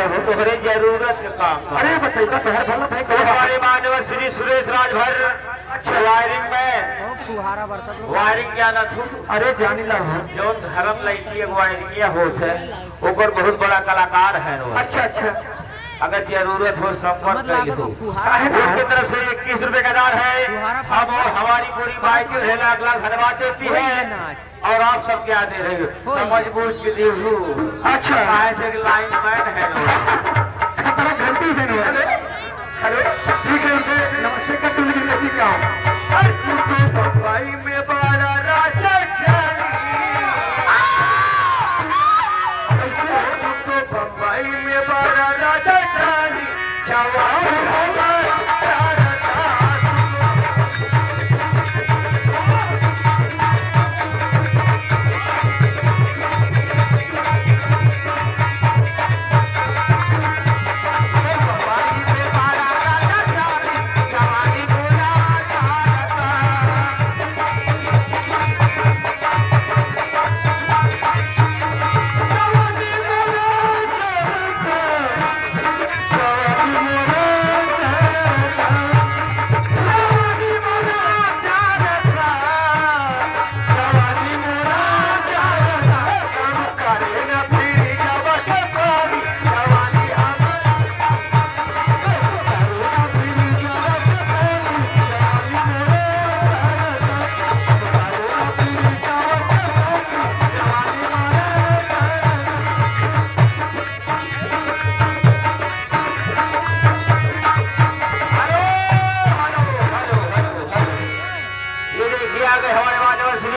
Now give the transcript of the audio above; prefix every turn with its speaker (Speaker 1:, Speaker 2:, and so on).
Speaker 1: हो तोहरे जरूरत के काम।
Speaker 2: अरे बताइए तो हर भला भाई
Speaker 1: हमारे मान्यवर श्री सुरेश राजभर वायरिंग में वायरिंग क्या ना थू।
Speaker 2: अरे जानी ला हो।
Speaker 1: जो धर्म लड़की वायरिंग होत है ओकर बहुत बड़ा कलाकार है वो।
Speaker 2: अच्छा अच्छा
Speaker 1: अगर जरूरत हो संपर्क करिए हो। उनकी तरफ से 21 रुपए का दान है। हम और हमारी पूरी बाइक को 1 लाख धन्यवाद देती है और आप सब क्या दे रहे हो समझ बूझ के दीहू।
Speaker 2: अच्छा
Speaker 1: लाइन मैन है
Speaker 2: खतरा घंटी से नहीं है। अरे ठीक है उनसे नमस्ते का तुम भी नहीं क्या
Speaker 1: बम्बई में बड़ा राजा तो बम्बई में बड़ा राजा जवान